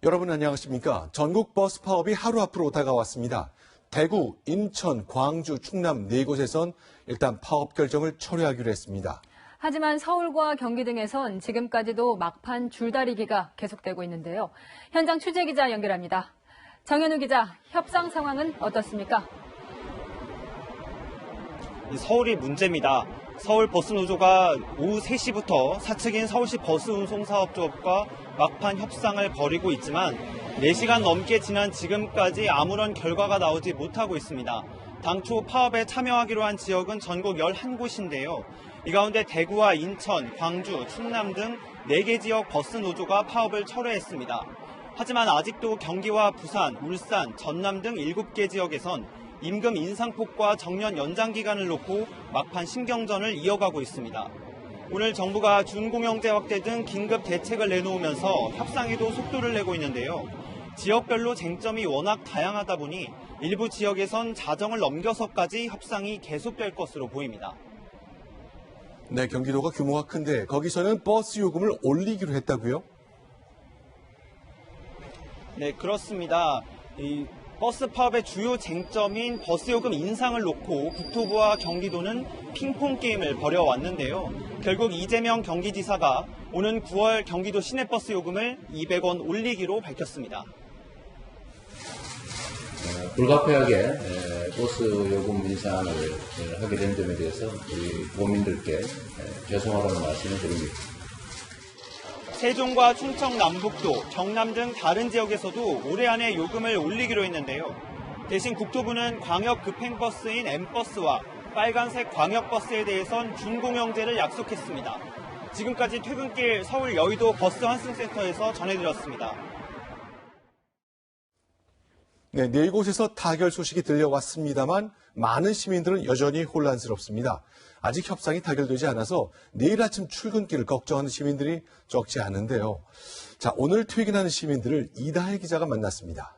여러분 안녕하십니까? 전국 버스 파업이 하루 앞으로 다가왔습니다. 대구, 인천, 광주, 충남 4곳에선 일단 파업 결정을 철회하기로 했습니다. 하지만 서울과 경기 등에선 지금까지도 막판 줄다리기가 계속되고 있는데요. 현장 취재 기자 연결합니다. 정현우 기자, 협상 상황은 어떻습니까? 서울이 문제입니다. 서울버스노조가 오후 3시부터 사측인 서울시 버스운송사업조합과 막판 협상을 벌이고 있지만 4시간 넘게 지난 지금까지 아무런 결과가 나오지 못하고 있습니다. 당초 파업에 참여하기로 한 지역은 전국 11곳인데요. 이 가운데 대구와 인천, 광주, 충남 등 4개 지역 버스노조가 파업을 철회했습니다. 하지만 아직도 경기와 부산, 울산, 전남 등 7개 지역에선 임금 인상폭과 정년 연장 기간을 놓고 막판 신경전을 이어가고 있습니다. 오늘 정부가 준공영제 확대 등 긴급 대책을 내놓으면서 협상에도 속도를 내고 있는데요. 지역별로 쟁점이 워낙 다양하다 보니 일부 지역에선 자정을 넘겨서까지 협상이 계속될 것으로 보입니다. 네, 경기도가 규모가 큰데 거기서는 버스 요금을 올리기로 했다고요? 네, 그렇습니다. 버스 파업의 주요 쟁점인 버스 요금 인상을 놓고 국토부와 경기도는 핑퐁 게임을 벌여왔는데요. 결국 이재명 경기지사가 오는 9월 경기도 시내버스 요금을 200원 올리기로 밝혔습니다. 불가피하게 버스 요금 인상을 하게 된 점에 대해서 우리 도민들께 죄송하다는 말씀을 드립니다. 세종과 충청 남북도, 경남 등 다른 지역에서도 올해 안에 요금을 올리기로 했는데요. 대신 국토부는 광역 급행버스인 M버스와 빨간색 광역버스에 대해선 준공영제를 약속했습니다. 지금까지 퇴근길 서울 여의도 버스 환승센터에서 전해드렸습니다. 네, 4곳에서 타결 소식이 들려왔습니다만 많은 시민들은 여전히 혼란스럽습니다. 아직 협상이 타결되지 않아서 내일 아침 출근길을 걱정하는 시민들이 적지 않은데요. 자, 오늘 퇴근하는 시민들을 이다혜 기자가 만났습니다.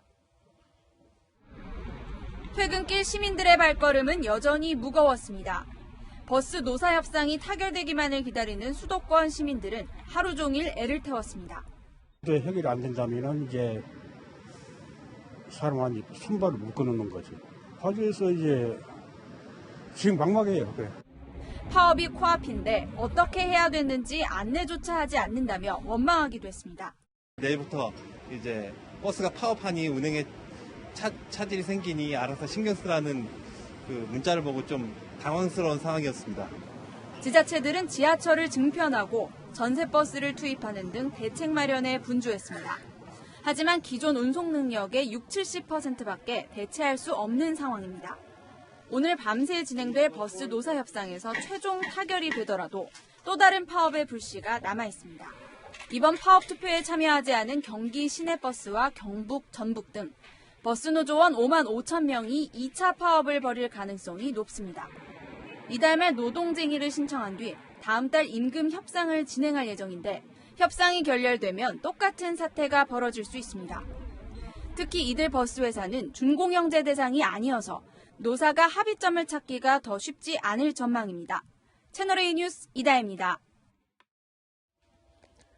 퇴근길 시민들의 발걸음은 여전히 무거웠습니다. 버스 노사 협상이 타결되기만을 기다리는 수도권 시민들은 하루 종일 애를 태웠습니다. 해결이 안 된다면은 이제 사람한테 손발을 묶어놓는 거지. 파주에서 이제 지금 막막해요. 그래. 파업이 코앞인데 어떻게 해야 됐는지 안내조차 하지 않는다며 원망하기도 했습니다. 내일부터 이제 버스가 파업하니 운행에 차질이 생기니 알아서 신경 쓰라는 그 문자를 보고 좀 당황스러운 상황이었습니다. 지자체들은 지하철을 증편하고 전세버스를 투입하는 등 대책 마련에 분주했습니다. 하지만 기존 운송 능력의 60-70%밖에 대체할 수 없는 상황입니다. 오늘 밤새 진행될 버스 노사 협상에서 최종 타결이 되더라도 또 다른 파업의 불씨가 남아있습니다. 이번 파업 투표에 참여하지 않은 경기 시내버스와 경북, 전북 등 버스노조원 5만 5천 명이 2차 파업을 벌일 가능성이 높습니다. 이달 말 노동쟁의를 신청한 뒤 다음 달 임금 협상을 진행할 예정인데 협상이 결렬되면 똑같은 사태가 벌어질 수 있습니다. 특히 이들 버스 회사는 준공영제 대상이 아니어서 노사가 합의점을 찾기가 더 쉽지 않을 전망입니다. 채널A 뉴스 이다혜입니다.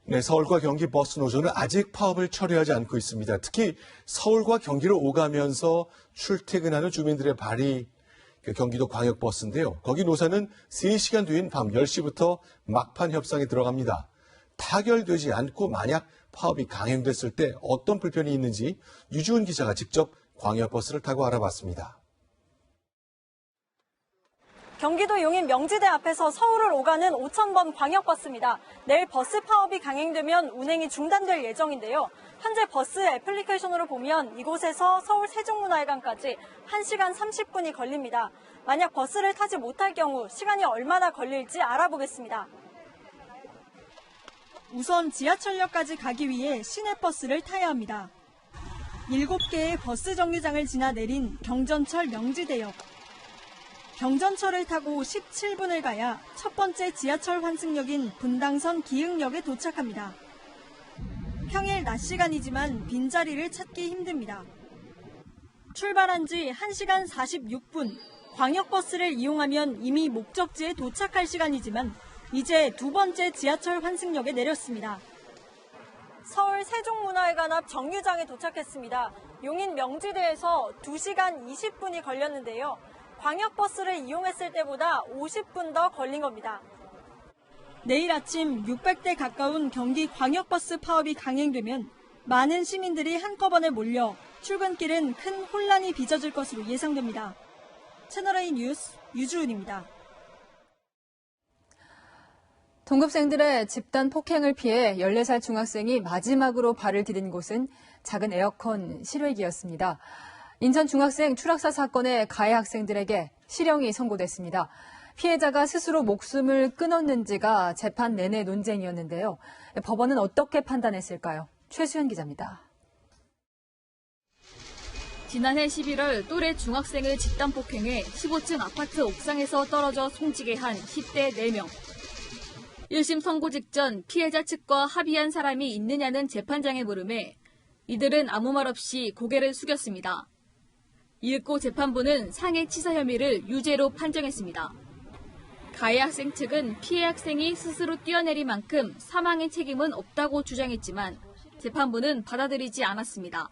네, 서울과 경기 버스노조는 아직 파업을 철회하지 않고 있습니다. 특히 서울과 경기를 오가면서 출퇴근하는 주민들의 발이 경기도 광역버스인데요. 거기 노사는 3시간 뒤인 밤 10시부터 막판 협상에 들어갑니다. 타결되지 않고 만약 파업이 강행됐을 때 어떤 불편이 있는지 유지훈 기자가 직접 광역버스를 타고 알아봤습니다. 경기도 용인 명지대 앞에서 서울을 오가는 5,000번 광역버스입니다. 내일 버스 파업이 강행되면 운행이 중단될 예정인데요. 현재 버스 애플리케이션으로 보면 이곳에서 서울 세종문화회관까지 1시간 30분이 걸립니다. 만약 버스를 타지 못할 경우 시간이 얼마나 걸릴지 알아보겠습니다. 우선 지하철역까지 가기 위해 시내버스를 타야 합니다. 7개의 버스 정류장을 지나 내린 경전철 명지대역. 경전철을 타고 17분을 가야 첫 번째 지하철 환승역인 분당선 기흥역에 도착합니다. 평일 낮 시간이지만 빈자리를 찾기 힘듭니다. 출발한 지 1시간 46분, 광역버스를 이용하면 이미 목적지에 도착할 시간이지만 이제 두 번째 지하철 환승역에 내렸습니다. 서울 세종문화회관 앞 정류장에 도착했습니다. 용인 명지대에서 2시간 20분이 걸렸는데요. 광역버스를 이용했을 때보다 50분 더 걸린 겁니다. 내일 아침 600대 가까운 경기 광역버스 파업이 강행되면 많은 시민들이 한꺼번에 몰려 출근길은 큰 혼란이 빚어질 것으로 예상됩니다. 채널A 뉴스 유주은입니다. 동급생들의 집단 폭행을 피해 14살 중학생이 마지막으로 발을 디딘 곳은 작은 에어컨 실외기였습니다. 인천 중학생 추락사 사건의 가해 학생들에게 실형이 선고됐습니다. 피해자가 스스로 목숨을 끊었는지가 재판 내내 논쟁이었는데요. 법원은 어떻게 판단했을까요? 최수연 기자입니다. 지난해 11월 또래 중학생을 집단 폭행해 15층 아파트 옥상에서 떨어져 숨지게 한 10대 4명. 1심 선고 직전 피해자 측과 합의한 사람이 있느냐는 재판장의 물음에 이들은 아무 말 없이 고개를 숙였습니다. 이윽고 재판부는 상해치사 혐의를 유죄로 판정했습니다. 가해 학생 측은 피해 학생이 스스로 뛰어내린 만큼 사망의 책임은 없다고 주장했지만 재판부는 받아들이지 않았습니다.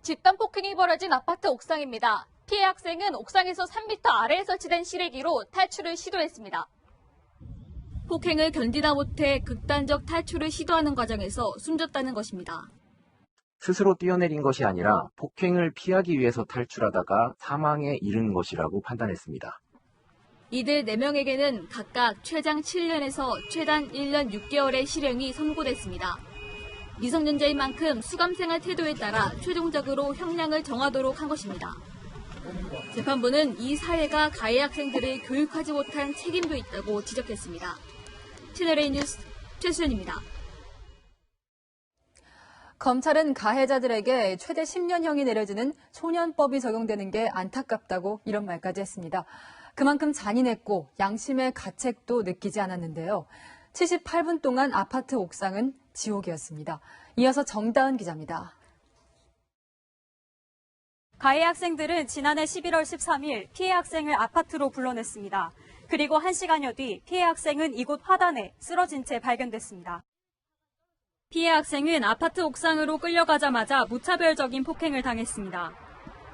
집단 폭행이 벌어진 아파트 옥상입니다. 피해 학생은 옥상에서 3m 아래에 설치된 실외기로 탈출을 시도했습니다. 폭행을 견디다 못해 극단적 탈출을 시도하는 과정에서 숨졌다는 것입니다. 스스로 뛰어내린 것이 아니라 폭행을 피하기 위해서 탈출하다가 사망에 이른 것이라고 판단했습니다. 이들 4명에게는 각각 최장 7년에서 최단 1년 6개월의 실형이 선고됐습니다. 미성년자인 만큼 수감생활 태도에 따라 최종적으로 형량을 정하도록 한 것입니다. 재판부는 이 사회가 가해 학생들을 교육하지 못한 책임도 있다고 지적했습니다. 채널A 뉴스 최수연입니다. 검찰은 가해자들에게 최대 10년형이 내려지는 소년법이 적용되는 게 안타깝다고 이런 말까지 했습니다. 그만큼 잔인했고 양심의 가책도 느끼지 않았는데요. 78분 동안 아파트 옥상은 지옥이었습니다. 이어서 정다은 기자입니다. 가해 학생들은 지난해 11월 13일 피해 학생을 아파트로 불러냈습니다. 그리고 1시간여 뒤 피해 학생은 이곳 화단에 쓰러진 채 발견됐습니다. 피해 학생은 아파트 옥상으로 끌려가자마자 무차별적인 폭행을 당했습니다.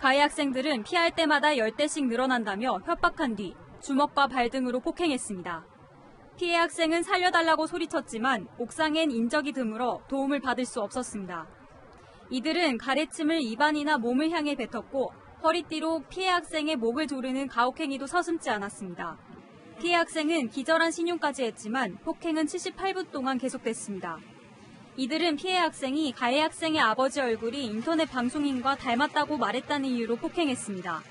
가해 학생들은 피할 때마다 10대씩 늘어난다며 협박한 뒤 주먹과 발 등으로 폭행했습니다. 피해 학생은 살려달라고 소리쳤지만 옥상엔 인적이 드물어 도움을 받을 수 없었습니다. 이들은 가래침을 입안이나 몸을 향해 뱉었고 허리띠로 피해 학생의 목을 조르는 가혹행위도 서슴지 않았습니다. 피해 학생은 기절한 신용까지 했지만 폭행은 78분 동안 계속됐습니다. 이들은 피해 학생이 가해 학생의 아버지 얼굴이 인터넷 방송인과 닮았다고 말했다는 이유로 폭행했습니다.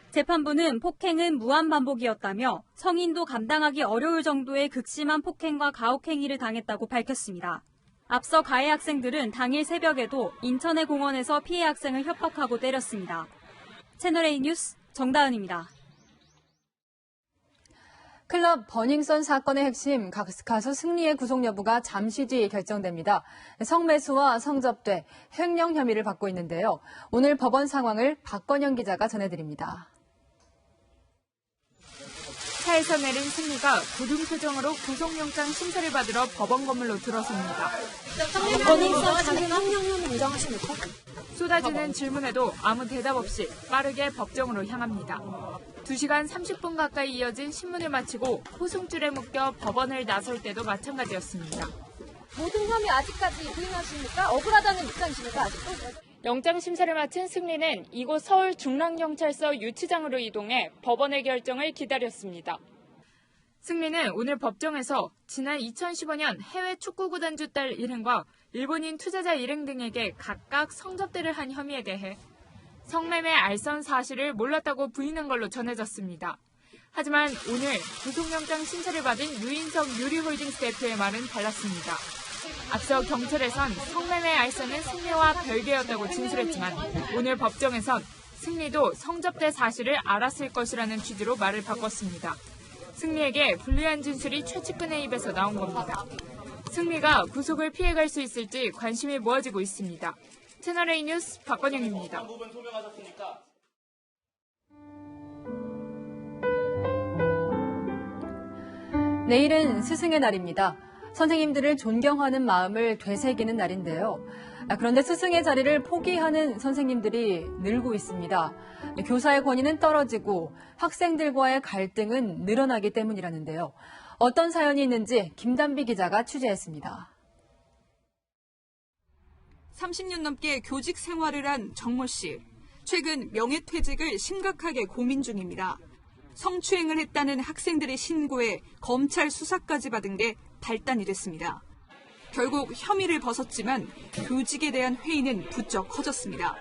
재판부는 폭행은 무한반복이었다며 성인도 감당하기 어려울 정도의 극심한 폭행과 가혹행위를 당했다고 밝혔습니다. 앞서 가해 학생들은 당일 새벽에도 인천의 공원에서 피해 학생을 협박하고 때렸습니다. 채널A 뉴스 정다은입니다. 클럽 버닝썬 사건의 핵심 가수 승리의 구속 여부가 잠시 뒤 결정됩니다. 성매수와 성접대, 횡령 혐의를 받고 있는데요. 오늘 법원 상황을 박건영 기자가 전해드립니다. 차에서 내린 승리가 굳은 표정으로 구속영장 심사를 받으러 법원 건물로 들어섭니다. 버닝썬 자신 횡령 혐의 인정하십니까? 쏟아지는 질문에도 아무 대답 없이 빠르게 법정으로 향합니다. 2시간 30분 가까이 이어진 신문을 마치고 호송줄에 묶여 법원을 나설 때도 마찬가지였습니다. 모든 혐의 아직까지 부인하십니까? 억울하다는 입장이십니까? 아직도? 영장 심사를 마친 승리는 이곳 서울 중랑경찰서 유치장으로 이동해 법원의 결정을 기다렸습니다. 승리는 오늘 법정에서 지난 2015년 해외 축구구단주 딸 일행과 일본인 투자자 일행 등에게 각각 성접대를 한 혐의에 대해 성매매 알선 사실을 몰랐다고 부인한 걸로 전해졌습니다. 하지만 오늘 구속영장 심사를 받은 유인석 유리홀딩스 대표의 말은 달랐습니다. 앞서 경찰에선 성매매 알선은 승리와 별개였다고 진술했지만 오늘 법정에선 승리도 성접대 사실을 알았을 것이라는 취지로 말을 바꿨습니다. 승리에게 불리한 진술이 최측근의 입에서 나온 겁니다. 승리가 구속을 피해갈 수 있을지 관심이 모아지고 있습니다. 채널A 뉴스 박건영입니다. 내일은 스승의 날입니다. 선생님들을 존경하는 마음을 되새기는 날인데요. 그런데 스승의 자리를 포기하는 선생님들이 늘고 있습니다. 교사의 권위는 떨어지고 학생들과의 갈등은 늘어나기 때문이라는데요. 어떤 사연이 있는지 김단비 기자가 취재했습니다. 30년 넘게 교직 생활을 한 정모 씨. 최근 명예퇴직을 심각하게 고민 중입니다. 성추행을 했다는 학생들의 신고에 검찰 수사까지 받은 게 발단이 됐습니다. 결국 혐의를 벗었지만 교직에 대한 회의는 부쩍 커졌습니다.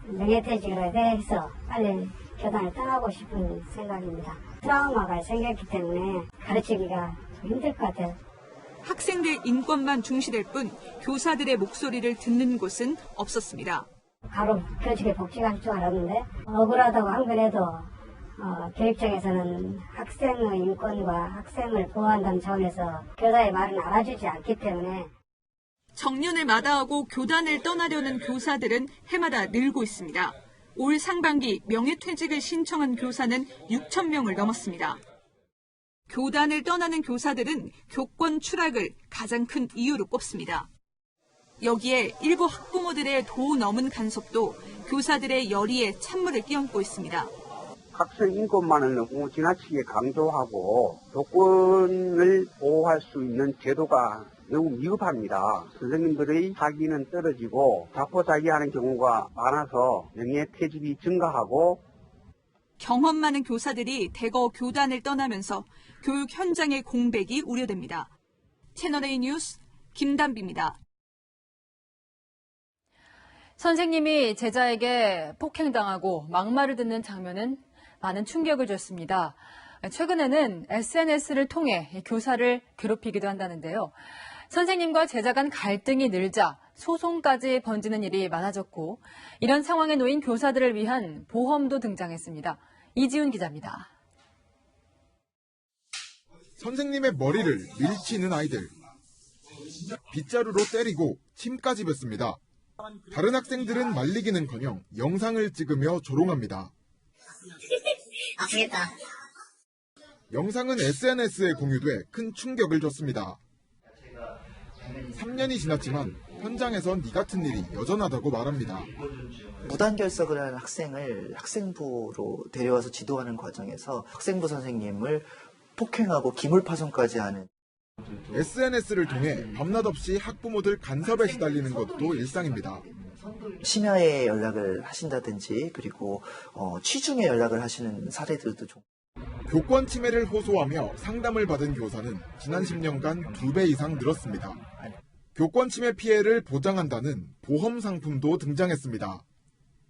명예퇴직을 해서 빨리 교단을 떠나고 싶은 생각입니다. 트라우마가 생겼기 때문에 가르치기가 좀 힘들 것 같아요. 학생들 인권만 중시될 뿐 교사들의 목소리를 듣는 곳은 없었습니다. 바로 교직에 복직할 줄 알았는데 억울하다고 한 그래도 교육청에서는 학생의 인권과 학생을 보호한다는 차원에서 교사의 말은 알아주지 않기 때문에 정년을 마다하고 교단을 떠나려는 교사들은 해마다 늘고 있습니다. 올 상반기 명예퇴직을 신청한 교사는 6천 명을 넘었습니다. 교단을 떠나는 교사들은 교권 추락을 가장 큰 이유로 꼽습니다. 여기에 일부 학부모들의 도 넘은 간섭도 교사들의 열의에 찬물을 끼얹고 있습니다. 학생 인권만을 너무 지나치게 강조하고 교권을 보호할 수 있는 제도가 너무 미흡합니다. 선생님들의 학위는 떨어지고 자포자기하는 경우가 많아서 명예퇴직이 증가하고 경험 많은 교사들이 대거 교단을 떠나면서 교육 현장의 공백이 우려됩니다. 채널A 뉴스 김단비입니다. 선생님이 제자에게 폭행당하고 막말을 듣는 장면은 많은 충격을 줬습니다. 최근에는 SNS를 통해 교사를 괴롭히기도 한다는데요. 선생님과 제자 간 갈등이 늘자 소송까지 번지는 일이 많아졌고 이런 상황에 놓인 교사들을 위한 보험도 등장했습니다. 이지훈 기자입니다. 선생님의 머리를 밀치는 아이들. 빗자루로 때리고 침까지 뱉습니다. 다른 학생들은 말리기는커녕 영상을 찍으며 조롱합니다. 아프겠다. 영상은 SNS에 공유돼 큰 충격을 줬습니다. 3년이 지났지만 현장에선 이 같은 일이 여전하다고 말합니다. 무단 결석을 한 학생을 학생부로 데려와서 지도하는 과정에서 학생부 선생님을 폭행하고 기물파손까지 하는 SNS를 통해 밤낮 없이 학부모들 간섭에 시달리는 것도 일상입니다. 심야에 연락을 하신다든지 그리고 취중에 연락을 하시는 사례들도 좀. 교권 침해를 호소하며 상담을 받은 교사는 지난 10년간 2배 이상 늘었습니다. 교권 침해 피해를 보장한다는 보험 상품도 등장했습니다.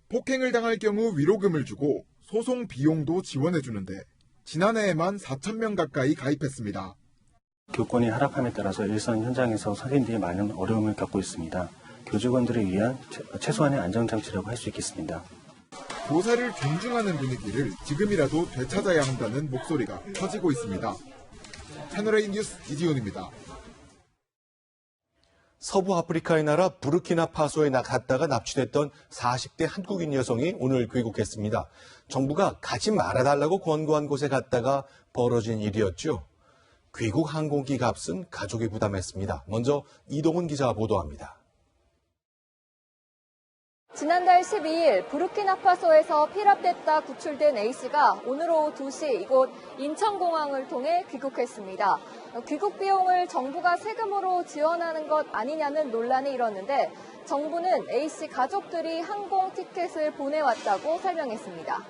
폭행을 당할 경우 위로금을 주고 소송 비용도 지원해주는데 지난해에만 4,000명 가까이 가입했습니다. 교권이 하락함에 따라서 일선 현장에서 선생님들이 많은 어려움을 겪고 있습니다. 교직원들을 위한 최소한의 안전장치라고 할 수 있겠습니다. 교사를 존중하는 분위기를 지금이라도 되찾아야 한다는 목소리가 커지고 있습니다. 채널A 뉴스 이지훈입니다. 서부 아프리카의 나라 부르키나파소에 갔다가 납치됐던 40대 한국인 여성이 오늘 귀국했습니다. 정부가 가지 말아달라고 권고한 곳에 갔다가 벌어진 일이었죠. 귀국 항공기 값은 가족이 부담했습니다. 먼저 이동훈 기자가 보도합니다. 지난달 12일 부르키나파소에서 피랍됐다 구출된 A씨가 오늘 오후 2시 이곳 인천공항을 통해 귀국했습니다. 귀국 비용을 정부가 세금으로 지원하는 것 아니냐는 논란이 일었는데 정부는 A씨 가족들이 항공 티켓을 보내왔다고 설명했습니다.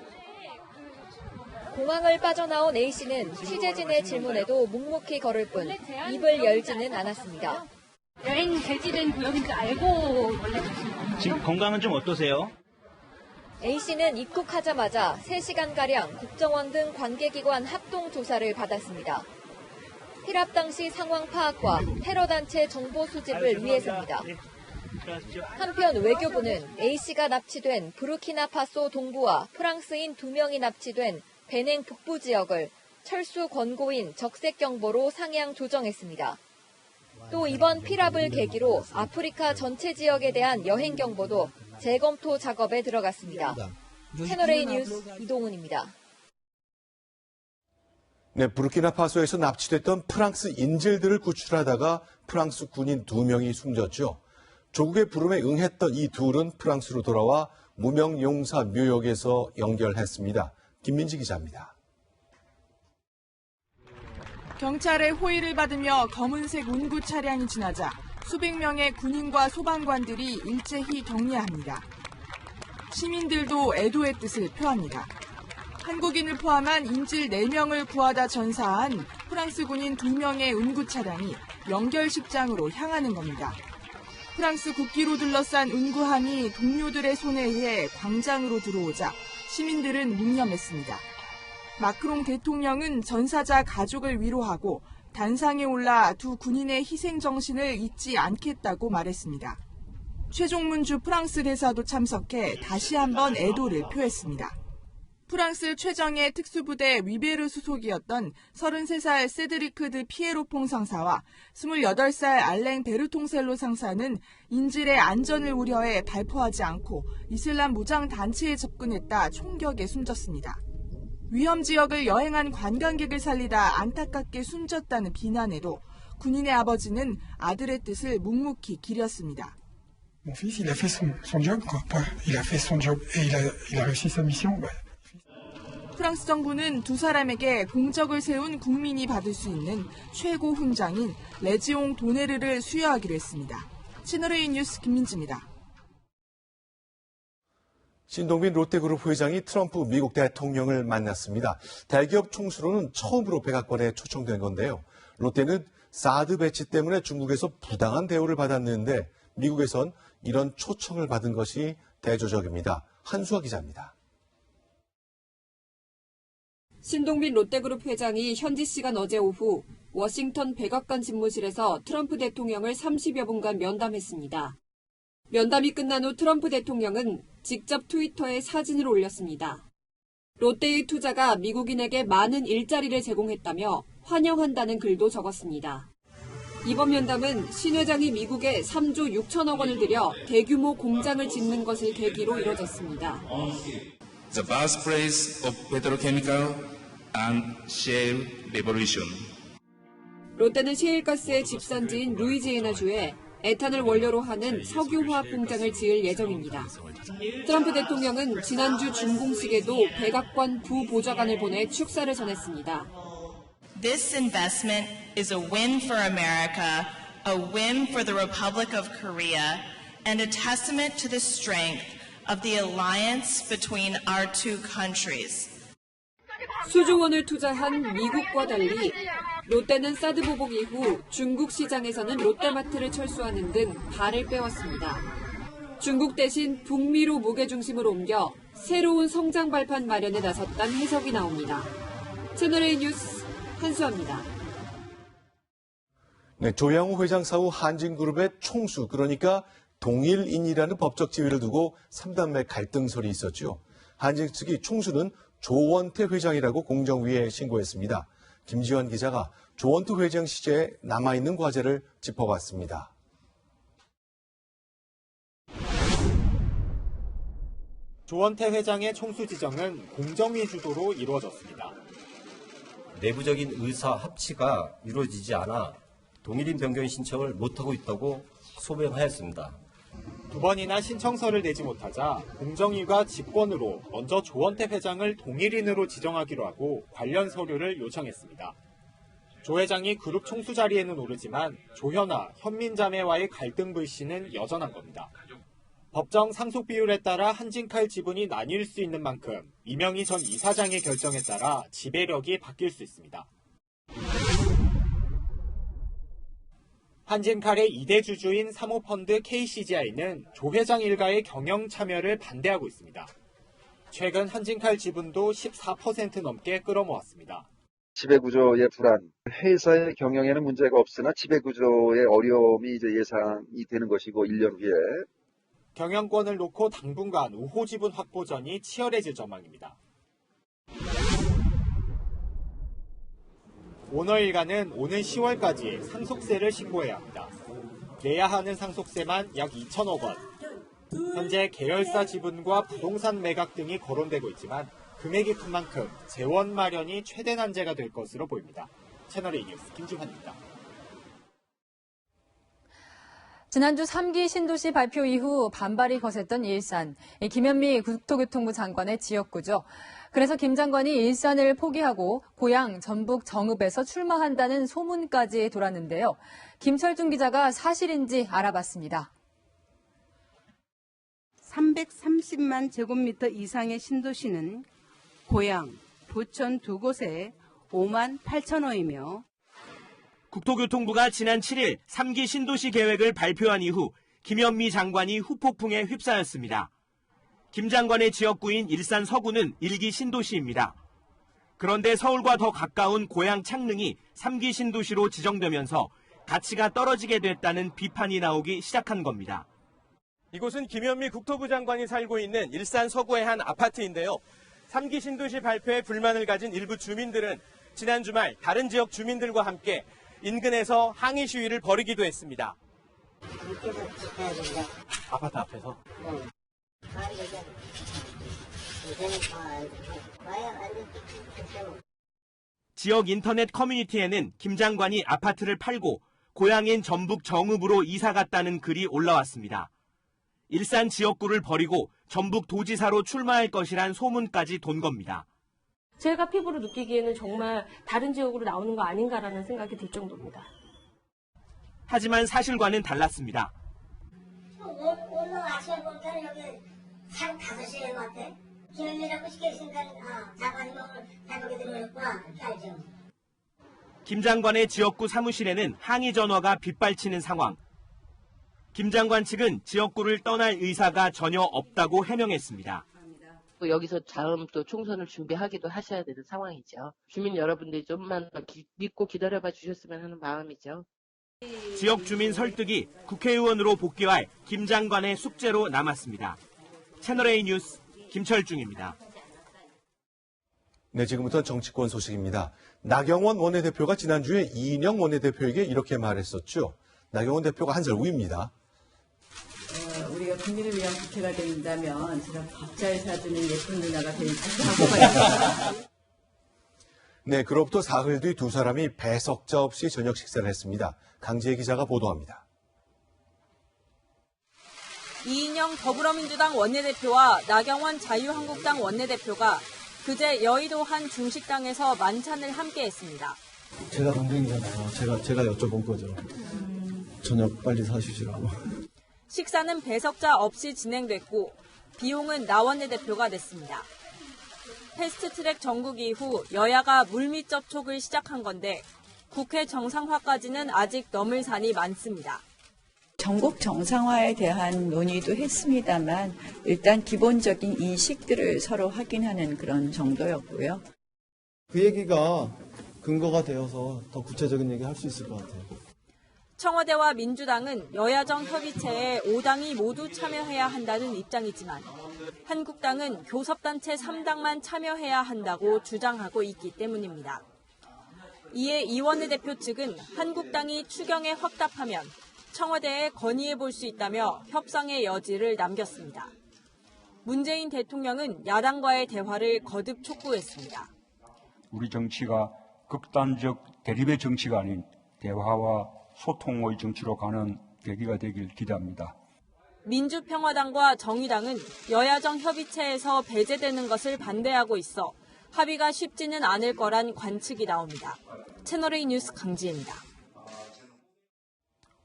공항을 빠져나온 A씨는 취재진의 질문에도 묵묵히 걸을 뿐 입을 열지는 않았습니다. 여행 제지된 구역인 줄 알고 원래 가신 거예요? 지금 건강은 좀 어떠세요? A씨는 입국하자마자 3시간가량 국정원 등 관계기관 합동 조사를 받았습니다. 피랍 당시 상황 파악과 테러단체 정보 수집을 위해서입니다. 한편 외교부는 A씨가 납치된 부르키나파소 동부와 프랑스인 2명이 납치된 베냉 북부 지역을 철수 권고인 적색 경보로 상향 조정했습니다. 또 이번 피랍을 계기로 아프리카 전체 지역에 대한 여행 경보도 재검토 작업에 들어갔습니다. 채널A 뉴스 이동훈입니다. 네, 부르키나파소에서 납치됐던 프랑스 인질들을 구출하다가 프랑스 군인 2명이 숨졌죠. 조국의 부름에 응했던 이 둘은 프랑스로 돌아와 무명용사 묘역에서 연결했습니다. 김민지 기자입니다. 경찰의 호의를 받으며 검은색 운구 차량이 지나자 수백 명의 군인과 소방관들이 일제히 격리합니다. 시민들도 애도의 뜻을 표합니다. 한국인을 포함한 인질 4명을 구하다 전사한 프랑스 군인 2명의 운구 차량이 연결식장으로 향하는 겁니다. 프랑스 국기로 둘러싼 운구함이 동료들의 손에 의해 광장으로 들어오자 시민들은 묵념했습니다. 마크롱 대통령은 전사자 가족을 위로하고 단상에 올라 두 군인의 희생 정신을 잊지 않겠다고 말했습니다. 최종문주 프랑스 대사도 참석해 다시 한번 애도를 표했습니다. 프랑스 최정예 특수부대 위베르 수속이었던 33살 세드리크 드 피에로퐁 상사와 28살 알랭 베르통셀로 상사는 인질의 안전을 우려해 발포하지 않고 이슬람 무장 단체에 접근했다 총격에 숨졌습니다. 위험 지역을 여행한 관광객을 살리다 안타깝게 숨졌다는 비난에도 군인의 아버지는 아들의 뜻을 묵묵히 기렸습니다. Mon fils, il a fait son job, quoi. Il a fait son job et il a réussi sa mission. 프랑스 정부는 두 사람에게 공적을 세운 국민이 받을 수 있는 최고 훈장인 레지옹 도네르를 수여하기로 했습니다. 채널A 뉴스 김민지입니다. 신동빈 롯데그룹 회장이 트럼프 미국 대통령을 만났습니다. 대기업 총수로는 처음으로 백악관에 초청된 건데요. 롯데는 사드 배치 때문에 중국에서 부당한 대우를 받았는데 미국에선 이런 초청을 받은 것이 대조적입니다. 한수아 기자입니다. 신동빈 롯데그룹 회장이 현지 시간 어제 오후 워싱턴 백악관 집무실에서 트럼프 대통령을 30여 분간 면담했습니다. 면담이 끝난 후 트럼프 대통령은 직접 트위터에 사진을 올렸습니다. 롯데의 투자가 미국인에게 많은 일자리를 제공했다며 환영한다는 글도 적었습니다. 이번 면담은 신 회장이 미국에 3조 6천억 원을 들여 대규모 공장을 짓는 것을 계기로 이뤄졌습니다. The birthplace of petrochemical and shale revolution. 롯데는 셰일가스의 집산지인 루이지애나주에 에탄을 원료로 하는 석유화학 공장을 지을 예정입니다. 트럼프 대통령은 지난주 준공식에도 백악관 부보좌관을 보내 축사를 전했습니다. This investment is a win for America, a win for the Republic of Korea, and a testament to the strength of the alliance between our two countries. 수조 원을 투자한 미국과 달리 롯데는 사드 보복 이후 중국 시장에서는 롯데마트를 철수하는 등 발을 빼왔습니다. 중국 대신 북미로 무게중심을 옮겨 새로운 성장 발판 마련에 나섰다는 해석이 나옵니다. 채널A 뉴스 한수아입니다. 네, 조양호 회장 사후 한진그룹의 총수, 그러니까 동일인이라는 법적 지위를 두고 3단매 갈등설이 있었죠. 한진 측이 총수는 조원태 회장이라고 공정위에 신고했습니다. 김지환 기자가 조원태 회장 시제에 남아있는 과제를 짚어봤습니다. 조원태 회장의 총수 지정은 공정위 주도로 이루어졌습니다. 내부적인 의사 합치가 이루어지지 않아 동일인 변경 신청을 못하고 있다고 소명하였습니다. 두 번이나 신청서를 내지 못하자 공정위가 직권으로 먼저 조원태 회장을 동일인으로 지정하기로 하고 관련 서류를 요청했습니다. 조 회장이 그룹 총수 자리에는 오르지만 조현아, 현민자매와의 갈등 불씨는 여전한 겁니다. 법정 상속 비율에 따라 한진칼 지분이 나뉠 수 있는 만큼 이명희 전 이사장의 결정에 따라 지배력이 바뀔 수 있습니다. 한진칼의 2대 주주인 사모펀드 KCGI는 조 회장 일가의 경영 참여를 반대하고 있습니다. 최근 한진칼 지분도 14% 넘게 끌어모았습니다. 지배구조의 불안, 회사의 경영에는 문제가 없으나 지배구조의 어려움이 이제 예상이 되는 것이고 1년 후에 경영권을 놓고 당분간 우호 지분 확보전이 치열해질 전망입니다. 오너 일가는 오는 10월까지 상속세를 신고해야 합니다. 내야 하는 상속세만 약 2천억 원. 현재 계열사 지분과 부동산 매각 등이 거론되고 있지만 금액이 큰 만큼 재원 마련이 최대 난제가 될 것으로 보입니다. 채널A 뉴스 김주환입니다. 지난주 3기 신도시 발표 이후 반발이 거셌던 일산, 김현미 국토교통부 장관의 지역구죠. 그래서 김 장관이 일산을 포기하고 고향 전북 정읍에서 출마한다는 소문까지 돌았는데요. 김철중 기자가 사실인지 알아봤습니다. 330만 제곱미터 이상의 신도시는 고양, 부천 두 곳에 5만 8천 호이며 국토교통부가 지난 7일 3기 신도시 계획을 발표한 이후 김현미 장관이 후폭풍에 휩싸였습니다. 김 장관의 지역구인 일산 서구는 1기 신도시입니다. 그런데 서울과 더 가까운 고향 창릉이 3기 신도시로 지정되면서 가치가 떨어지게 됐다는 비판이 나오기 시작한 겁니다. 이곳은 김현미 국토부 장관이 살고 있는 일산 서구의 한 아파트인데요. 3기 신도시 발표에 불만을 가진 일부 주민들은 지난 주말 다른 지역 주민들과 함께 인근에서 항의 시위를 벌이기도 했습니다. 아파트 앞에서? 지역 인터넷 커뮤니티에는 김 장관이 아파트를 팔고 고향인 전북 정읍으로 이사 갔다는 글이 올라왔습니다. 일산 지역구를 버리고 전북 도지사로 출마할 것이란 소문까지 돈 겁니다. 제가 피부로 느끼기에는 정말 다른 지역으로 나오는 거 아닌가라는 생각이 들 정도입니다. 하지만 사실과는 달랐습니다. 오늘 아침에 보니까 여기 한 5시에 왔대. 김현미라고 시켰으니까 장관이 오늘 잘못이 들어오셨구나. 이렇게 알죠. 김 장관의 지역구 사무실에는 항의 전화가 빗발치는 상황. 김 장관 측은 지역구를 떠날 의사가 전혀 없다고 해명했습니다. 여기서 다음 또 총선을 준비하기도 하셔야 되는 상황이죠. 주민 여러분들이 좀만 믿고 기다려봐 주셨으면 하는 마음이죠. 지역 주민 설득이 국회의원으로 복귀할 김 장관의 숙제로 남았습니다. 채널A 뉴스 김철중입니다. 네, 지금부터 정치권 소식입니다. 나경원 원내대표가 지난주에 이인영 원내대표에게 이렇게 말했었죠. 나경원 대표가 한 살 위입니다. 우리가 국민을 위한 국회가 된다면 제가 밥 잘 사주는 예쁜 누나가 될 각오가 네, 그로부터 사흘 뒤 두 사람이 배석자 없이 저녁 식사를 했습니다. 강지혜 기자가 보도합니다. 이인영 더불어민주당 원내대표와 나경원 자유한국당 원내대표가 그제 여의도 한 중식당에서 만찬을 함께했습니다. 제가 동생이잖아요. 제가 여쭤본 거죠. 저녁 빨리 사주시라고. 식사는 배석자 없이 진행됐고 비용은 나 원내대표가 냈습니다. 패스트트랙 전국 이후 여야가 물밑 접촉을 시작한 건데 국회 정상화까지는 아직 넘을 산이 많습니다. 전국 정상화에 대한 논의도 했습니다만 일단 기본적인 인식들을 서로 확인하는 그런 정도였고요. 그 얘기가 근거가 되어서 더 구체적인 얘기 할 수 있을 것 같아요. 청와대와 민주당은 여야정 협의체에 5당이 모두 참여해야 한다는 입장이지만 한국당은 교섭단체 3당만 참여해야 한다고 주장하고 있기 때문입니다. 이에 이 원내대표 측은 한국당이 추경에 확답하면 청와대에 건의해 볼 수 있다며 협상의 여지를 남겼습니다. 문재인 대통령은 야당과의 대화를 거듭 촉구했습니다. 우리 정치가 극단적 대립의 정치가 아닌 대화와 소통의 정치로 가는 계기가 되길 기대합니다. 민주평화당과 정의당은 여야정 협의체에서 배제되는 것을 반대하고 있어 합의가 쉽지는 않을 거란 관측이 나옵니다. 채널A 뉴스 강지혜입니다.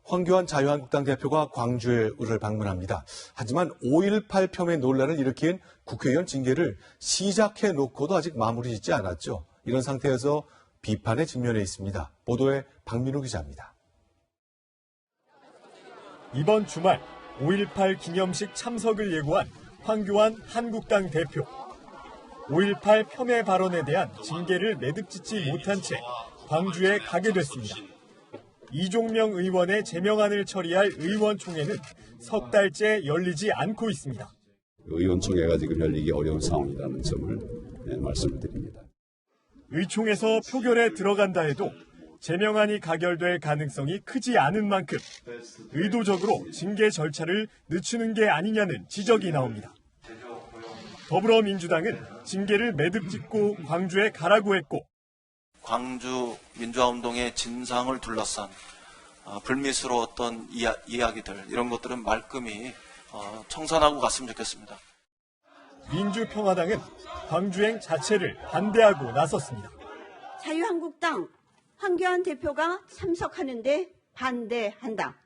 황교안 자유한국당 대표가 광주를 방문합니다. 하지만 5.18 폄훼 논란을 일으킨 국회의원 징계를 시작해 놓고도 아직 마무리 짓지 않았죠. 이런 상태에서 비판에 직면해 있습니다. 보도에 박민우 기자입니다. 이번 주말 5.18 기념식 참석을 예고한 황교안 한국당 대표. 5.18 폄훼 발언에 대한 징계를 매듭짓지 못한 채 광주에 가게 됐습니다. 이종명 의원의 제명안을 처리할 의원총회는 석 달째 열리지 않고 있습니다. 의원총회가 지금 열리기 어려운 상황이라는 점을 말씀을 드립니다. 의총에서 표결에 들어간다 해도 제명안이 가결될 가능성이 크지 않은 만큼 의도적으로 징계 절차를 늦추는 게 아니냐는 지적이 나옵니다. 더불어민주당은 징계를 매듭 짓고 광주에 가라고 했고 광주 민주화운동의 진상을 둘러싼 불미스러웠던 이야기들 이런 것들은 말끔히 청산하고 갔으면 좋겠습니다. 민주평화당은 광주행 자체를 반대하고 나섰습니다. 자유한국당 황교안 대표가 참석하는데 반대한다.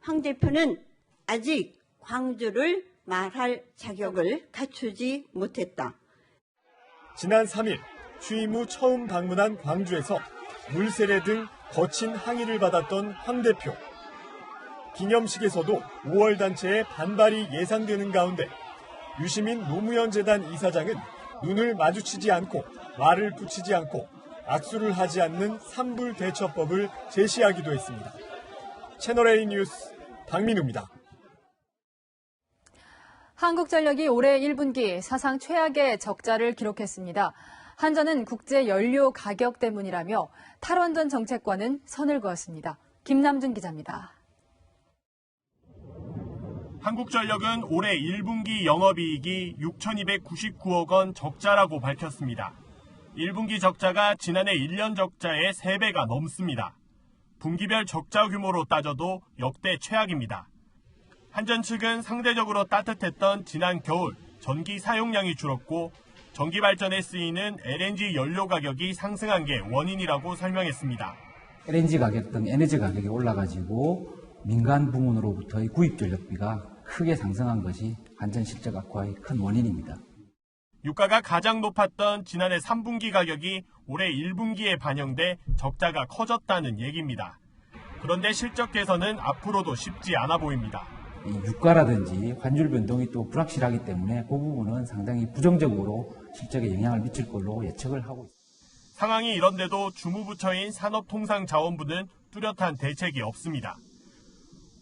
황 대표는 아직 광주를 말할 자격을 갖추지 못했다. 지난 3일 취임 후 처음 방문한 광주에서 물세례 등 거친 항의를 받았던 황 대표. 기념식에서도 5월 단체의 반발이 예상되는 가운데 유시민 노무현 재단 이사장은 눈을 마주치지 않고 말을 붙이지 않고 악수를 하지 않는 삼불대처법을 제시하기도 했습니다. 채널A 뉴스 박민우입니다. 한국전력이 올해 1분기 사상 최악의 적자를 기록했습니다. 한전은 국제 연료 가격 때문이라며 탈원전 정책과는 선을 그었습니다. 김남준 기자입니다. 한국전력은 올해 1분기 영업이익이 6,299억 원 적자라고 밝혔습니다. 1분기 적자가 지난해 1년 적자의 3배가 넘습니다. 분기별 적자 규모로 따져도 역대 최악입니다. 한전 측은 상대적으로 따뜻했던 지난 겨울 전기 사용량이 줄었고 전기 발전에 쓰이는 LNG 연료 가격이 상승한 게 원인이라고 설명했습니다. LNG 가격 등 에너지 가격이 올라가지고 민간 부문으로부터의 구입 전력비가 크게 상승한 것이 한전 실적 악화의 큰 원인입니다. 유가가 가장 높았던 지난해 3분기 가격이 올해 1분기에 반영돼 적자가 커졌다는 얘기입니다. 그런데 실적 개선은 앞으로도 쉽지 않아 보입니다. 유가라든지 환율 변동이 또 불확실하기 때문에 그 부분은 상당히 부정적으로 실적에 영향을 미칠 걸로 예측을 하고 있습니다. 상황이 이런데도 주무부처인 산업통상자원부는 뚜렷한 대책이 없습니다.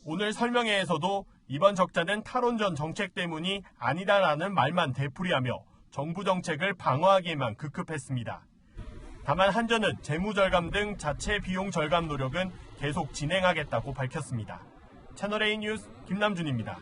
오늘 설명회에서도 이번 적자는 탈원전 정책 때문이 아니다라는 말만 되풀이하며 정부 정책을 방어하기에만 급급했습니다. 다만 한전은 재무절감 등 자체 비용 절감 노력은 계속 진행하겠다고 밝혔습니다. 채널A 뉴스 김남준입니다.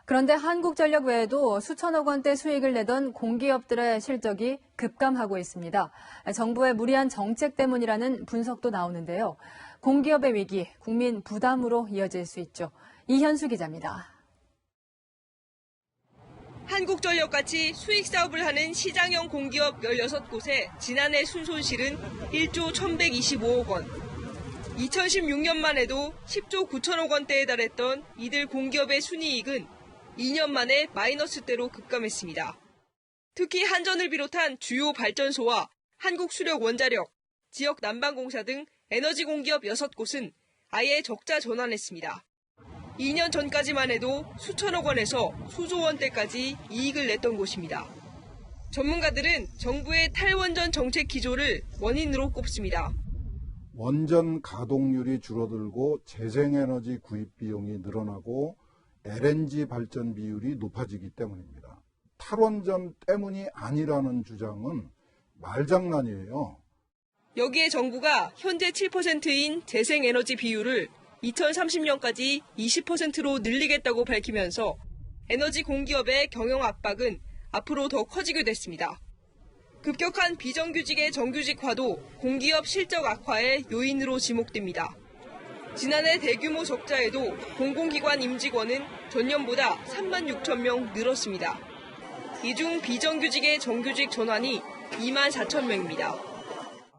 그런데 한국전력 외에도 수천억 원대 수익을 내던 공기업들의 실적이 급감하고 있습니다. 정부의 무리한 정책 때문이라는 분석도 나오는데요. 공기업의 위기, 국민 부담으로 이어질 수 있죠. 이현수 기자입니다. 한국전력같이 수익 사업을 하는 시장형 공기업 16곳의 지난해 순손실은 1조 1,125억 원. 2016년만 해도 10조 9천억 원대에 달했던 이들 공기업의 순이익은 2년 만에 마이너스대로 급감했습니다. 특히 한전을 비롯한 주요 발전소와 한국수력원자력, 지역 난방공사 등 에너지 공기업 6곳은 아예 적자 전환했습니다. 2년 전까지만 해도 수천억 원에서 수조 원대까지 이익을 냈던 곳입니다. 전문가들은 정부의 탈원전 정책 기조를 원인으로 꼽습니다. 원전 가동률이 줄어들고 재생에너지 구입 비용이 늘어나고 LNG 발전 비율이 높아지기 때문입니다. 탈원전 때문이 아니라는 주장은 말장난이에요. 여기에 정부가 현재 7%인 재생에너지 비율을 2030년까지 20%로 늘리겠다고 밝히면서 에너지 공기업의 경영 압박은 앞으로 더 커지게 됐습니다. 급격한 비정규직의 정규직화도 공기업 실적 악화의 요인으로 지목됩니다. 지난해 대규모 적자에도 공공기관 임직원은 전년보다 3만 6천 명 늘었습니다. 이 중 비정규직의 정규직 전환이 2만 4천 명입니다.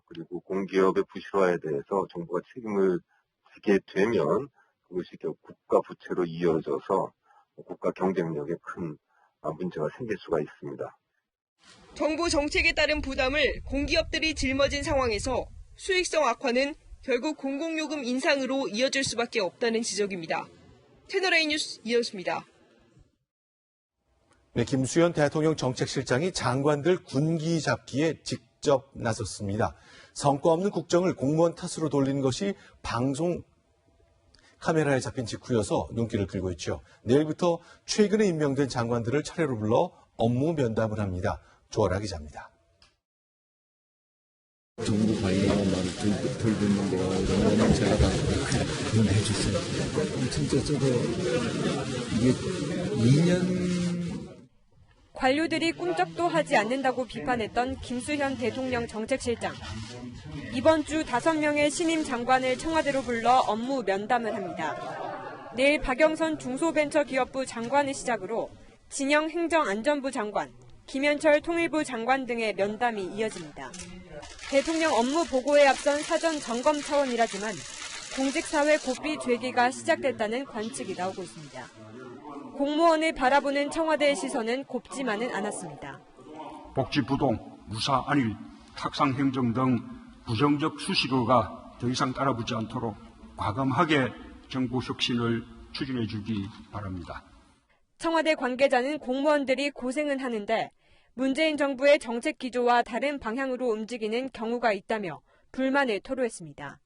그리고 공기업의 부실화에 대해서 정부가 책임을 지게 되면 그것이 국가 부채로 이어져서 국가 경쟁력에 큰 문제가 생길 수가 있습니다. 정부 정책에 따른 부담을 공기업들이 짊어진 상황에서 수익성 악화는 결국 공공요금 인상으로 이어질 수밖에 없다는 지적입니다. 채널A 뉴스 이현수입니다. 네, 김수현 대통령 정책실장이 장관들 군기 잡기에 직접 나섰습니다. 성과 없는 국정을 공무원 탓으로 돌리는 것이 방송 카메라에 잡힌 직후여서 눈길을 끌고 있죠. 내일부터 최근에 임명된 장관들을 차례로 불러 업무 면담을 합니다. 조아라 기자입니다. 정부 관리만 덜 듣는 거 이런 거는 제가 다 그건 해줬어요. 진짜 저도 이게 2년 관료들이 꿈쩍도 하지 않는다고 비판했던 김수현 대통령 정책실장. 이번 주 5명의 신임 장관을 청와대로 불러 업무 면담을 합니다. 내일 박영선 중소벤처기업부 장관을 시작으로 진영 행정안전부 장관, 김현철 통일부 장관 등의 면담이 이어집니다. 대통령 업무 보고에 앞선 사전 점검 차원이라지만 공직사회 고삐 죄기가 시작됐다는 관측이 나오고 있습니다. 공무원을 바라보는 청와대의 시선은 곱지만은 않았습니다. 복지부동, 무사 안일, 탁상행정 등 부정적 수식어가 더 이상 따라붙지 않도록 과감하게 정부 혁신을 추진해 주기 바랍니다. 청와대 관계자는 공무원들이 고생은 하는데 문재인 정부의 정책 기조와 다른 방향으로 움직이는 경우가 있다며 불만을 토로했습니다.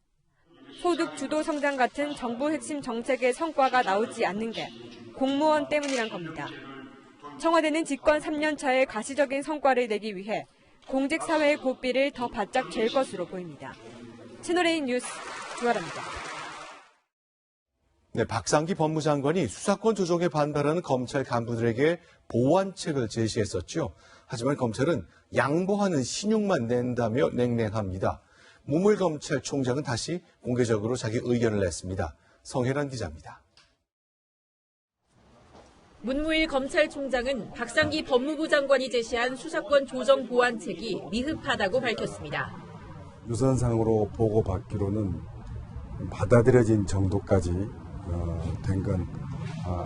소득 주도 성장 같은 정부 핵심 정책의 성과가 나오지 않는 게 공무원 때문이란 겁니다. 청와대는 집권 3년 차에 가시적인 성과를 내기 위해 공직사회의 고삐를 더 바짝 잴 것으로 보입니다. 채널A 뉴스 주아라입니다. 네, 박상기 법무장관이 수사권 조정에 반발하는 검찰 간부들에게 보완책을 제시했었죠. 하지만 검찰은 양보하는 신용만 낸다며 냉랭합니다. 문무일 검찰총장은 다시 공개적으로 자기 의견을 냈습니다. 성혜란 기자입니다. 문무일 검찰총장은 박상기 법무부 장관이 제시한 수사권 조정 보완책이 미흡하다고 밝혔습니다. 유선상으로 보고받기로는 받아들여진 정도까지 된 건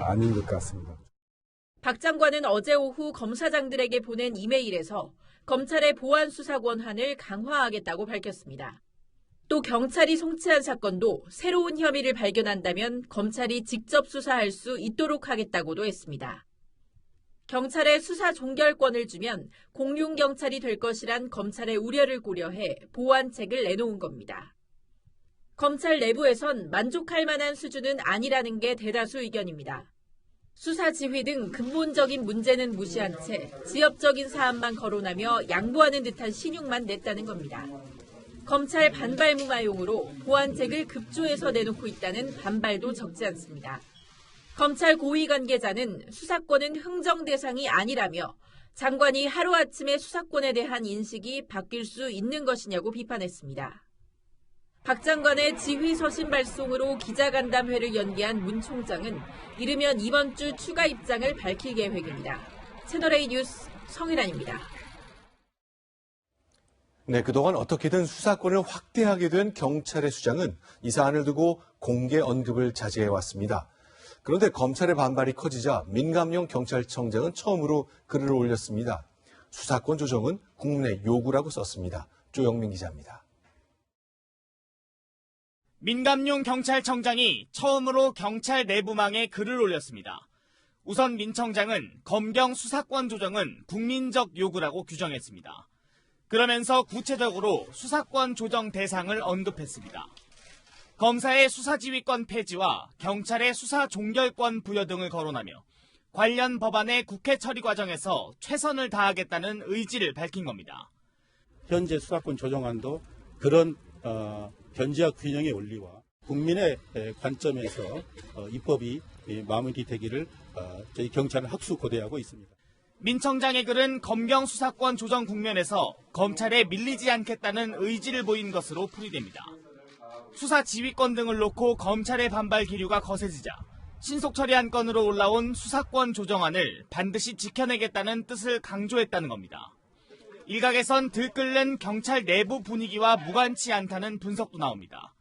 아닌 것 같습니다. 박 장관은 어제 오후 검사장들에게 보낸 이메일에서 검찰의 보안 수사 권한을 강화하겠다고 밝혔습니다. 또 경찰이 송치한 사건도 새로운 혐의를 발견한다면 검찰이 직접 수사할 수 있도록 하겠다고도 했습니다. 경찰에 수사 종결권을 주면 공룡 경찰이 될 것이란 검찰의 우려를 고려해 보완책을 내놓은 겁니다. 검찰 내부에선 만족할 만한 수준은 아니라는 게 대다수 의견입니다. 수사 지휘 등 근본적인 문제는 무시한 채 지엽적인 사안만 거론하며 양보하는 듯한 신용만 냈다는 겁니다. 검찰 반발 무마용으로 보완책을 급조해서 내놓고 있다는 반발도 적지 않습니다. 검찰 고위 관계자는 수사권은 흥정 대상이 아니라며 장관이 하루아침에 수사권에 대한 인식이 바뀔 수 있는 것이냐고 비판했습니다. 박 장관의 지휘 서신 발송으로 기자간담회를 연기한 문 총장은 이르면 이번 주 추가 입장을 밝힐 계획입니다. 채널A 뉴스 성일환입니다. 네, 그동안 어떻게든 수사권을 확대하게 된 경찰의 수장은 이 사안을 두고 공개 언급을 자제해왔습니다. 그런데 검찰의 반발이 커지자 민감용 경찰청장은 처음으로 글을 올렸습니다. 수사권 조정은 국민의 요구라고 썼습니다. 조영민 기자입니다. 민감용 경찰청장이 처음으로 경찰 내부망에 글을 올렸습니다. 우선 민 청장은 검경 수사권 조정은 국민적 요구라고 규정했습니다. 그러면서 구체적으로 수사권 조정 대상을 언급했습니다. 검사의 수사지휘권 폐지와 경찰의 수사 종결권 부여 등을 거론하며 관련 법안의 국회 처리 과정에서 최선을 다하겠다는 의지를 밝힌 겁니다. 현재 수사권 조정안도 그런 견제와 균형의 원리와 국민의 관점에서 입법이 마무리되기를 저희 경찰은 학수고대하고 있습니다. 민 청장의 글은 검경 수사권 조정 국면에서 검찰에 밀리지 않겠다는 의지를 보인 것으로 풀이됩니다. 수사 지휘권 등을 놓고 검찰의 반발 기류가 거세지자 신속 처리 안건으로 올라온 수사권 조정안을 반드시 지켜내겠다는 뜻을 강조했다는 겁니다. 일각에선 들끓는 경찰 내부 분위기와 무관치 않다는 분석도 나옵니다.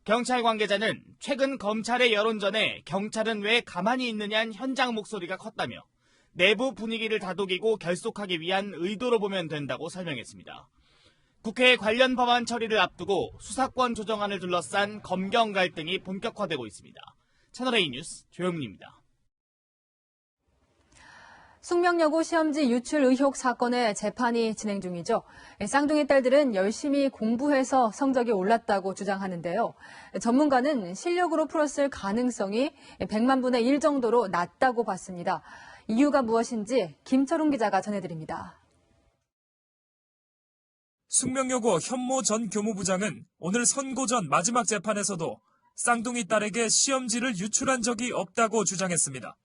경찰 관계자는 최근 검찰의 여론전에 경찰은 왜 가만히 있느냐는 현장 목소리가 컸다며 내부 분위기를 다독이고 결속하기 위한 의도로 보면 된다고 설명했습니다. 국회 관련 법안 처리를 앞두고 수사권 조정안을 둘러싼 검경 갈등이 본격화되고 있습니다. 채널A 뉴스 조영민입니다. 숙명여고 시험지 유출 의혹 사건의 재판이 진행 중이죠. 쌍둥이 딸들은 열심히 공부해서 성적이 올랐다고 주장하는데요. 전문가는 실력으로 풀었을 가능성이 100만 분의 1 정도로 낮다고 봤습니다. 이유가 무엇인지 김철웅 기자가 전해드립니다. 숙명여고 현모 전 교무부장은 오늘 선고 전 마지막 재판에서도 쌍둥이 딸에게 시험지를 유출한 적이 없다고 주장했습니다.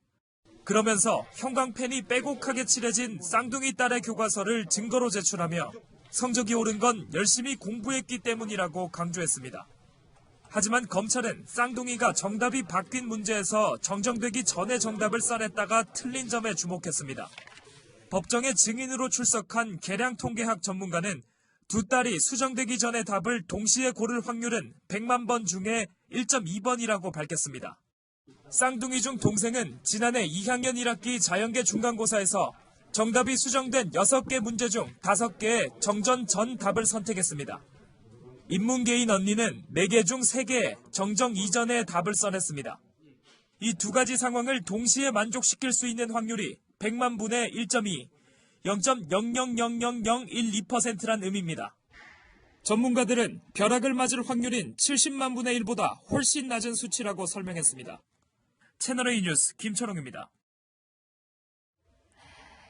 그러면서 형광펜이 빼곡하게 칠해진 쌍둥이 딸의 교과서를 증거로 제출하며 성적이 오른 건 열심히 공부했기 때문이라고 강조했습니다. 하지만 검찰은 쌍둥이가 정답이 바뀐 문제에서 정정되기 전에 정답을 써냈다가 틀린 점에 주목했습니다. 법정에 증인으로 출석한 계량통계학 전문가는 두 딸이 수정되기 전에 답을 동시에 고를 확률은 100만 번 중에 1.2번이라고 밝혔습니다. 쌍둥이 중 동생은 지난해 2학년 1학기 자연계 중간고사에서 정답이 수정된 6개 문제 중 5개의 정전 전 답을 선택했습니다. 인문계인 언니는 4개 중 3개의 정정 이전의 답을 써냈습니다. 이 두 가지 상황을 동시에 만족시킬 수 있는 확률이 100만 분의 1.2, 0.0000012%란 의미입니다. 전문가들은 벼락을 맞을 확률인 70만 분의 1보다 훨씬 낮은 수치라고 설명했습니다. 채널A 뉴스 김철웅입니다.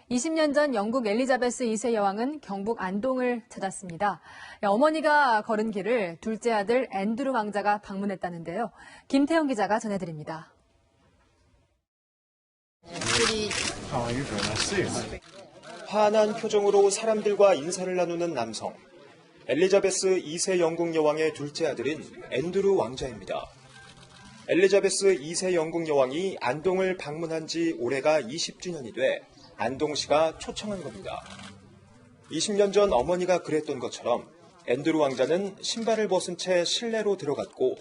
20년 전 영국 엘리자베스 2세 여왕은 경북 안동을 찾았습니다. 어머니가 걸은 길을 둘째 아들 앤드루 왕자가 방문했다는데요. 김태형 기자가 전해드립니다. 환한 표정으로 사람들과 인사를 나누는 남성. 엘리자베스 2세 영국 여왕의 둘째 아들인 앤드루 왕자입니다. 엘리자베스 2세 영국 여왕이 안동을 방문한 지 올해가 20주년이 돼 안동시가 초청한 겁니다. 20년 전 어머니가 그랬던 것처럼 앤드루 왕자는 신발을 벗은 채 실내로 들어갔고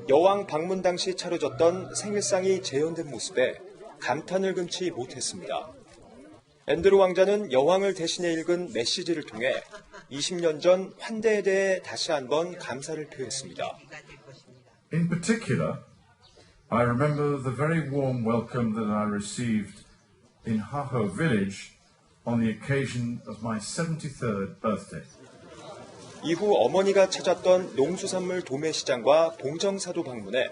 여왕 방문 당시 차려졌던 생일상이 재현된 모습에 감탄을 금치 못했습니다. 앤드루 왕자는 여왕을 대신해 읽은 메시지를 통해 20년 전 환대에 대해 다시 한번 감사를 표했습니다. In particular, I remember the very warm welcome that I received in Haho village on the occasion of my 73rd birthday. 이후 어머니가 찾았던 농수산물 도매시장과 봉정사도 방문해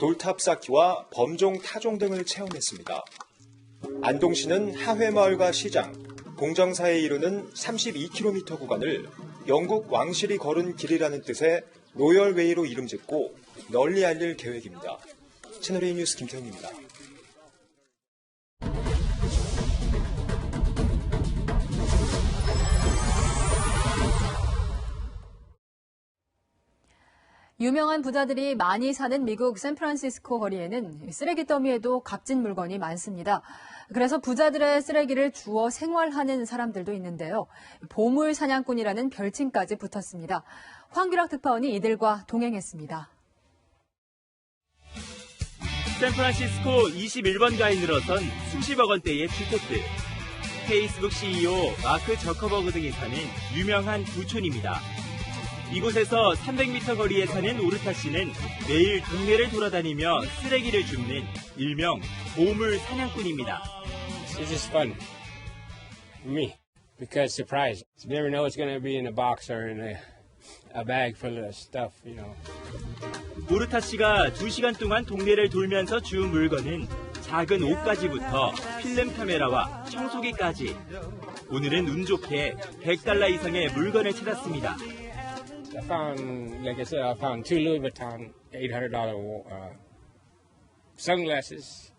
돌탑 쌓기와 범종 타종 등을 체험했습니다. 안동시는 하회마을과 시장, 봉정사에 이르는 32km 구간을 영국 왕실이 걸은 길이라는 뜻의 로열웨이로 이름 짓고 널리 알릴 계획입니다. 채널A 뉴스 김태훈입니다. 유명한 부자들이 많이 사는 미국 샌프란시스코 거리에는 쓰레기 더미에도 값진 물건이 많습니다. 그래서 부자들의 쓰레기를 주워 생활하는 사람들도 있는데요. 보물 사냥꾼이라는 별칭까지 붙었습니다. 황규락 특파원이 이들과 동행했습니다. 샌프란시스코 21번가에 늘어선 수십억 원대의 주택들. 페이스북 CEO 마크 저커버그 등이 사는 유명한 부촌입니다. 이곳에서 300m 거리에 사는 오르타 씨는 매일 동네를 돌아다니며 쓰레기를 줍는 일명 보물 사냥꾼입니다. This is fun for me because surprise. You never know what's going to be in a box or in a bag full of stuff, you know. 오르타 씨가 2시간 동안 동네를 돌면서 주운 물건은 작은 옷가지부터 필름 카메라와 청소기까지. 오늘은 운 좋게 $100 이상의 물건을 찾았습니다. I found, like I said, I found 2 Louis Vuitton $800 sunglasses,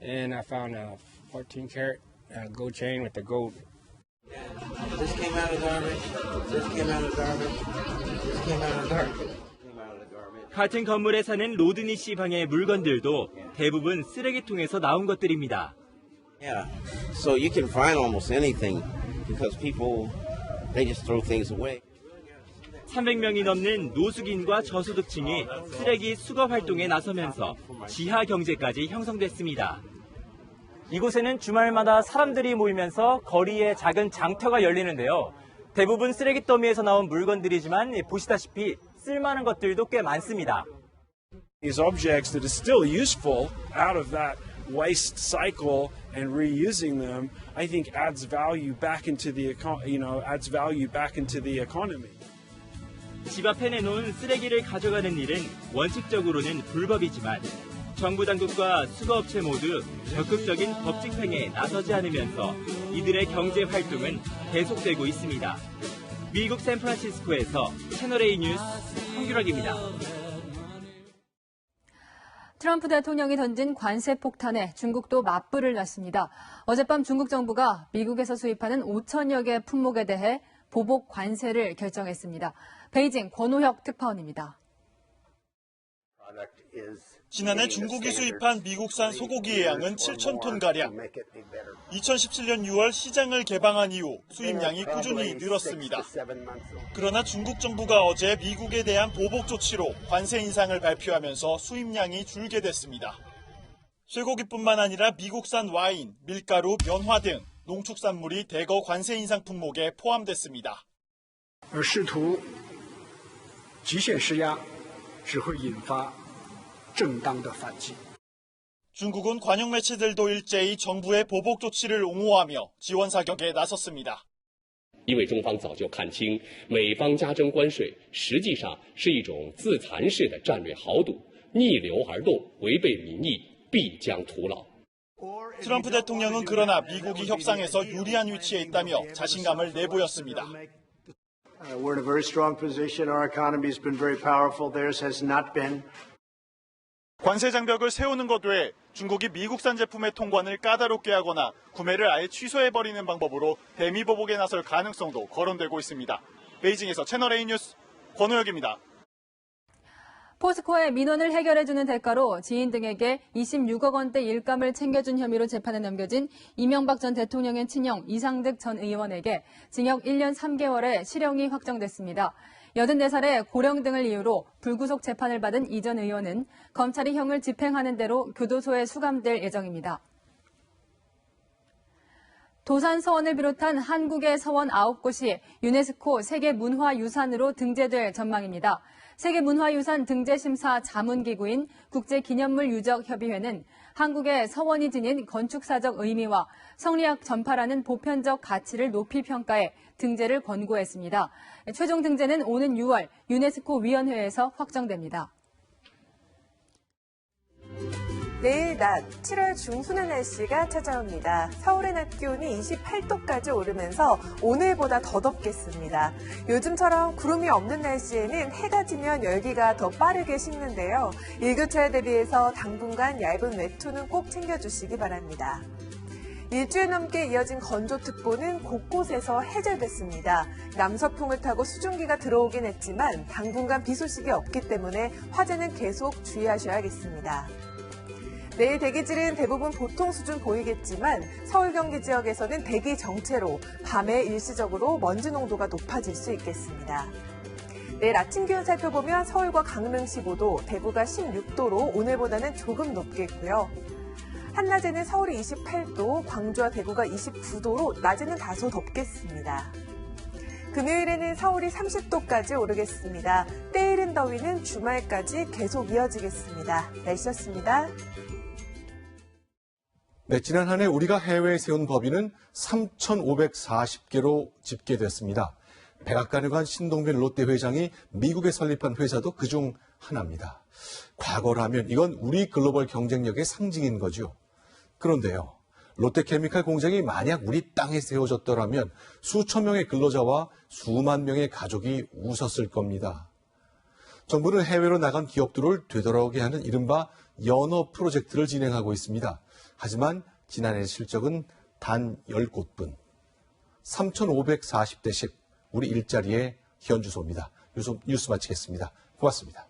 and I found a 14-karat gold chain with the gold. This came out of garbage. This came out of garbage. This came out of garbage. 같은 건물에 사는 로드니 씨 방의 물건들도 대부분 쓰레기통에서 나온 것들입니다. Yeah, so you can find almost anything because people, they just throw things away. 300명이 넘는 노숙인과 저소득층이 쓰레기 수거 활동에 나서면서 지하 경제까지 형성됐습니다. 이곳에는 주말마다 사람들이 모이면서 거리에 작은 장터가 열리는데요. 대부분 쓰레기 더미에서 나온 물건들이지만 보시다시피 쓸만한 것들도 꽤 많습니다. These objects that are still useful out of that waste cycle and reusing them, I think adds value back into the economy. 집 앞에 내놓은 쓰레기를 가져가는 일은 원칙적으로는 불법이지만 정부 당국과 수거업체 모두 적극적인 법 집행에 나서지 않으면서 이들의 경제 활동은 계속되고 있습니다. 미국 샌프란시스코에서 채널A 뉴스 황규락입니다. 트럼프 대통령이 던진 관세 폭탄에 중국도 맞불을 놨습니다. 어젯밤 중국 정부가 미국에서 수입하는 5천여 개 품목에 대해 보복 관세를 결정했습니다. 베이징 권호혁 특파원입니다. 지난해 중국이 수입한 미국산 소고기의 양은 7,000톤가량. 2017년 6월 시장을 개방한 이후 수입량이 꾸준히 늘었습니다. 그러나 중국 정부가 어제 미국에 대한 보복 조치로 관세 인상을 발표하면서 수입량이 줄게 됐습니다. 쇠고기뿐만 아니라 미국산 와인, 밀가루, 면화 등 농축산물이 대거 관세 인상 품목에 포함됐습니다. 试图极限施压只会引发 중국은 관영 매체들도 일제히 정부의 보복 조치를 옹호하며 지원 사격에 나섰습니다. 因为中方早就看清美方加征关税实际上是一种自残式的战略豪赌，逆流而动，违背民意，必将徒劳。 트럼프 대통령은 그러나 미국이 협상에서 유리한 위치에 있다며 자신감을 내보였습니다. We're in a very strong position. Our economy has been very powerful. Theirs has not been. 관세 장벽을 세우는 것 외에 중국이 미국산 제품의 통관을 까다롭게 하거나 구매를 아예 취소해버리는 방법으로 대미 보복에 나설 가능성도 거론되고 있습니다. 베이징에서 채널A 뉴스 권호혁입니다. 포스코의 민원을 해결해주는 대가로 지인 등에게 26억 원대 일감을 챙겨준 혐의로 재판에 넘겨진 이명박 전 대통령의 친형 이상득 전 의원에게 징역 1년 3개월의 실형이 확정됐습니다. 84살의 고령 등을 이유로 불구속 재판을 받은 이 전 의원은 검찰이 형을 집행하는 대로 교도소에 수감될 예정입니다. 도산 서원을 비롯한 한국의 서원 9곳이 유네스코 세계문화유산으로 등재될 전망입니다. 세계문화유산 등재심사 자문기구인 국제기념물유적협의회는 한국의 서원이 지닌 건축사적 의미와 성리학 전파라는 보편적 가치를 높이 평가해 등재를 권고했습니다. 최종 등재는 오는 6월 유네스코 위원회에서 확정됩니다. 내일 낮 7월 중순의 날씨가 찾아옵니다. 서울의 낮 기온이 28도까지 오르면서 오늘보다 더 덥겠습니다. 요즘처럼 구름이 없는 날씨에는 해가 지면 열기가 더 빠르게 식는데요. 일교차에 대비해서 당분간 얇은 외투는 꼭 챙겨주시기 바랍니다. 일주일 넘게 이어진 건조특보는 곳곳에서 해제됐습니다. 남서풍을 타고 수증기가 들어오긴 했지만 당분간 비 소식이 없기 때문에 화재는 계속 주의하셔야겠습니다. 내일 대기질은 대부분 보통 수준 보이겠지만 서울 경기 지역에서는 대기 정체로 밤에 일시적으로 먼지 농도가 높아질 수 있겠습니다. 내일 아침 기온 살펴보면 서울과 강릉 15도, 대구가 16도로 오늘보다는 조금 높겠고요. 한낮에는 서울이 28도, 광주와 대구가 29도로 낮에는 다소 덥겠습니다. 금요일에는 서울이 30도까지 오르겠습니다. 때이른 더위는 주말까지 계속 이어지겠습니다. 날씨였습니다. 네, 지난 한 해 우리가 해외에 세운 법인은 3,540개로 집계됐습니다. 백악관에 신동빈 롯데 회장이 미국에 설립한 회사도 그중 하나입니다. 과거라면 이건 우리 글로벌 경쟁력의 상징인 거죠. 그런데요, 롯데케미칼 공장이 만약 우리 땅에 세워졌더라면 수천 명의 근로자와 수만 명의 가족이 웃었을 겁니다. 정부는 해외로 나간 기업들을 되돌아오게 하는 이른바 연어 프로젝트를 진행하고 있습니다. 하지만 지난해 실적은 단 10곳뿐. 3,540대 10, 우리 일자리의 현주소입니다. 뉴스 마치겠습니다. 고맙습니다.